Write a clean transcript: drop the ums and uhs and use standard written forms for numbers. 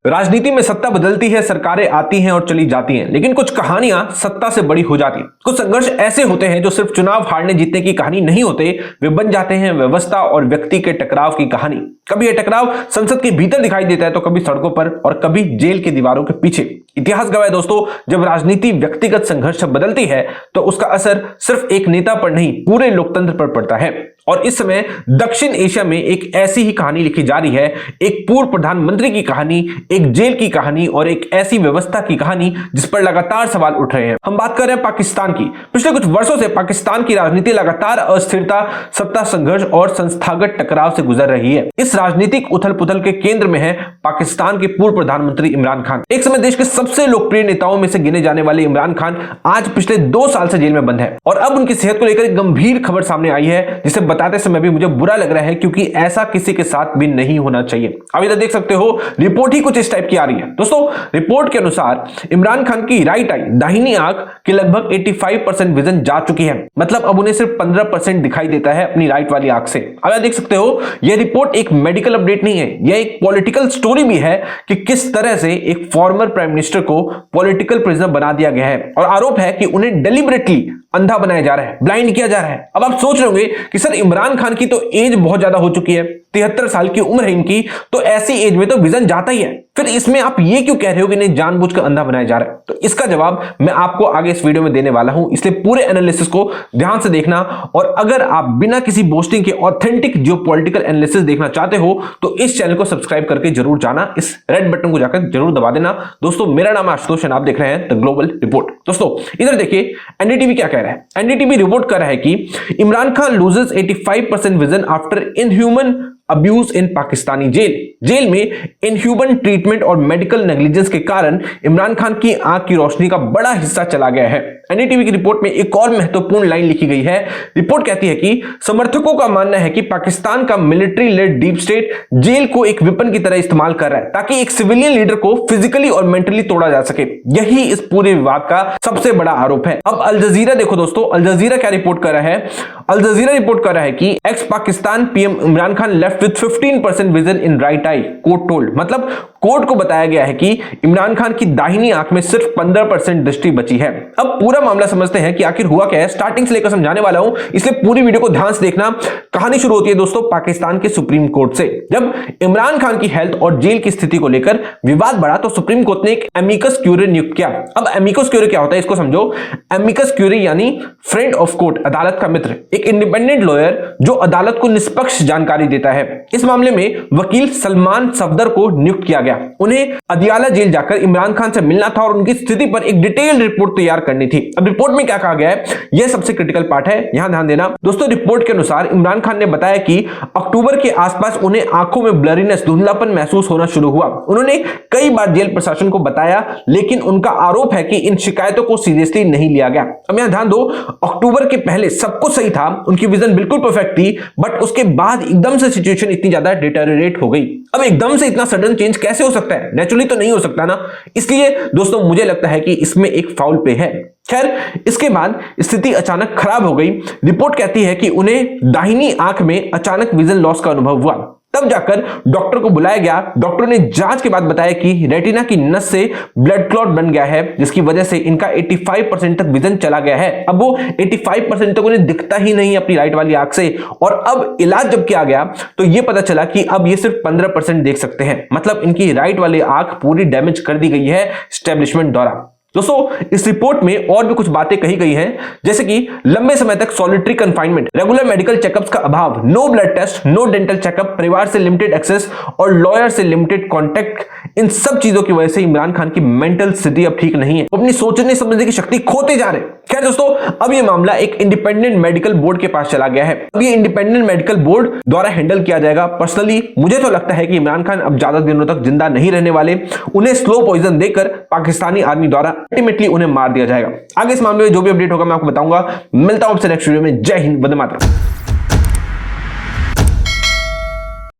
राजनीति में सत्ता बदलती है, सरकारें आती हैं और चली जाती हैं, लेकिन कुछ कहानियां सत्ता से बड़ी हो जाती हैं। कुछ संघर्ष ऐसे होते हैं जो सिर्फ चुनाव हारने जीतने की कहानी नहीं होते, वे बन जाते हैं व्यवस्था और व्यक्ति के टकराव की कहानी। कभी यह टकराव संसद के भीतर दिखाई देता है तो कभी सड़कों पर और कभी जेल की दीवारों के पीछे। इतिहास गवाह है दोस्तों, जब राजनीति व्यक्तिगत संघर्ष बदलती है तो उसका असर सिर्फ एक नेता पर नहीं, पूरे लोकतंत्र पर पड़ता है। और इस समय दक्षिण एशिया में एक ऐसी ही कहानी लिखी जा रही है, एक पूर्व प्रधानमंत्री की कहानी, एक जेल की कहानी और एक ऐसी व्यवस्था की कहानी जिस पर लगातार सवाल उठ रहे हैं। हम बात कर रहे हैं पाकिस्तान की। पिछले कुछ वर्षों से पाकिस्तान की राजनीति लगातार अस्थिरता, सत्ता संघर्ष और संस्थागत टकराव से गुजर रही है। इस राजनीतिक उथल पुथल के केंद्र में है पाकिस्तान के पूर्व प्रधानमंत्री इमरान खान। एक समय देश के सबसे लोकप्रिय नेताओं में से गिने जाने वाले इमरान खान आज पिछले 2 साल से जेल में बंद है और अब उनकी सेहत को लेकर एक गंभीर खबर सामने आई है, जिसे बताते समय भी मुझे बुरा लग रहा है क्योंकि ऐसा किसी के साथ भी नहीं होना चाहिए। अब इधर देख सकते हो, रिपोर्ट ही कुछ इस टाइप की आ रही है। दोस्तों, रिपोर्ट के अनुसार इमरान खान की राइट आई, दाहिनी आंख की लगभग 85% विजन जा चुकी है। मतलब अब उन्हें सिर्फ 15% दिखाई देता है अपनी राइट वाली आंख से। अब आप देख सकते हो, यह रिपोर्ट एक मेडिकल अपडेट नहीं है, यह एक पॉलिटिकल स्टोरी भी है कि किस तरह से एक फॉर्मर प्राइम मिनिस्टर को पॉलिटिकल प्रिजनर बना दिया गया है और आरोप है कि उन्हें डेलिबरेटली अंधा बनाया जा रहा है, ब्लाइंड किया जा रहा है। अब आप सोच रहे होंगे कि सर इमरान खान की तो एज बहुत ज्यादा हो चुकी है, 73 साल की उम्र है इनकी, तो ऐसी एज में तो विजन जाता ही है, फिर इसमें आप ये क्यों कह रहे हो कि नहीं जानबूझकर अंधा बनाया जा रहा है? तो इसका जवाब मैं आपको आगे इस वीडियो में देने वाला हूं, इसलिए पूरे एनालिसिस को ध्यान से देखना। और अगर आप बिना किसी बोस्टिंग के ऑथेंटिक जियोपॉलिटिकल एनालिसिस देखना चाहते हो तो इस चैनल को सब्सक्राइब करके जरूर जाना, इस रेड बटन को जाकर जरूर दबा देना। दोस्तों, मेरा नाम आशुतोष और आप देख रहे हैं द ग्लोबल रिपोर्ट। दोस्तों, इधर देखिए एनडीटीवी क्या कह रहा है। एनडीटीवी रिपोर्ट कर रहा है कि Imran Khan loses 85% vision after inhuman abuse in Pakistani jail. Jail में इनह्यूमन ट्रीटमेंट और मेडिकल नेग्लिजेंस के कारण इमरान खान की आंख की रोशनी का बड़ा हिस्सा चला गया है। एनडीटीवी की रिपोर्ट में एक और महत्वपूर्ण लाइन लिखी गई है। रिपोर्ट कहती है कि समर्थकों का मानना है कि पाकिस्तान का military led deep state jail को एक वेपन की तरह इस्तेमाल कर रहा है ताकि एक सिविलियन लीडर को फिजिकली और मेंटली तोड़ा जा सके। यही इस पूरे विवाद का सबसे बड़ा आरोप है। अब अल जजीरा देखो दोस्तों, अल जजीरा क्या रिपोर्ट कर रहा है? अल जजीरा रिपोर्ट कर रहा है कि x Pakistan PM Imran Khan left with 15% vision in right I, court told. मतलब कोर्ट को बताया गया है कि इमरान खान की दाहिनी आंख में सिर्फ 15% दृष्टि बची है। अब पूरा मामला समझते हैं कि आखिर हुआ क्या है। स्टार्टिंग से लेकर समझाने वाला हूं, इसलिए पूरी वीडियो को ध्यान से देखना। कहानी शुरू होती है दोस्तों पाकिस्तान के सुप्रीम कोर्ट से। जब इमरान खान की हेल्थ और जेल की स्थिति को लेकर विवाद बढ़ा तो सुप्रीम कोर्ट ने एक एमिकस क्यूरी नियुक्त किया। अब एमिकस क्यूरी क्या होता है इसको समझो। एमिकस क्यूरी यानी फ्रेंड ऑफ कोर्ट, अदालत का मित्र, एक इंडिपेंडेंट लॉयर जो अदालत को निष्पक्ष जानकारी देता है। इस मामले में वकील सलमान सफदर को नियुक्त किया गया। उन्हें अदियाला जेल जाकर इमरान खान से मिलना था और उनकी स्थिति पर एक डिटेल्ड रिपोर्ट तैयार करनी थी। अब रिपोर्ट में क्या कहा गया है, यह सबसे क्रिटिकल पार्ट है, यहां ध्यान देना दोस्तों। रिपोर्ट के अनुसार इमरान खान ने बताया कि अक्टूबर के आसपास उन्हें आंखों में ब्लरीनेस, धुंधलापन महसूस होना शुरू हुआ। उन्होंने कई बार जेल प्रशासन को बताया, लेकिन उनका आरोप है कि इन शिकायतों को सीरियसली नहीं लिया गया। अब यहां ध्यान दो, अक्टूबर के पहले सब कुछ सही था, उनकी विजन बिल्कुल परफेक्ट थी, बट उसके बाद एकदम से सिचुएशन इतनी ज्यादा डिटेरियोरेट हो गई। अब एकदम से इतना सडन चेंज कैसे हो सकता है? नेचुरली तो नहीं हो सकता ना। इसलिए दोस्तों मुझे लगता है कि इसमें एक फाउल प्ले है। खैर, इसके बाद स्थिति अचानक खराब हो गई। रिपोर्ट कहती है कि उन्हें दाहिनी आंख में अचानक विजन लॉस का अनुभव हुआ। तब जाकर डॉक्टर को बुलाया गया। डॉक्टर ने जांच के बाद बताया कि रेटिना की नस से ब्लड क्लॉट बन गया है, जिसकी वजह से इनका 85% तक विजन चला गया है। अब वो 85% तक उन्हें दिखता ही नहीं अपनी राइट वाली आंख से। और अब इलाज जब किया गया तो ये पता चला कि अब ये सिर्फ 15% देख सकते हैं। मतलब इनकी राइट वाली आंख पूरी डैमेज कर दी गई है एस्टेब्लिशमेंट द्वारा। दोस्तों, इस रिपोर्ट में और भी कुछ बातें कही गई हैं, जैसे कि लंबे समय तक solitary confinement, regular medical checkups का अभाव, no blood test, no dental checkup, परिवार से लिमिटेड एक्सेस और लॉयर से लिमिटेड कॉन्टेक्ट। इन सब चीजों की वजह से इमरान खान की मेंटल स्थिति अब ठीक नहीं है, वो अपनी सोचने समझने की शक्ति खोते जा रहे हैं। खैर दोस्तों, अब ये मामला एक इंडिपेंडेंट मेडिकल बोर्ड के पास चला गया है। अब ये इंडिपेंडेंट मेडिकल बोर्ड द्वारा हैंडल किया जाएगा। पर्सनली मुझे तो लगता है कि इमरान खान अब ज्यादा दिनों तक जिंदा नहीं रहने वाले। उन्हें स्लो पॉइजन देकर पाकिस्तानी आर्मी द्वारा अल्टीमेटली उन्हें मार दिया जाएगा। आगे इस मामले में जो भी अपडेट होगा मैं आपको बताऊंगा। मिलता हूं आपसे नेक्स्ट वीडियो में। जय हिंद, वंदे मातरम।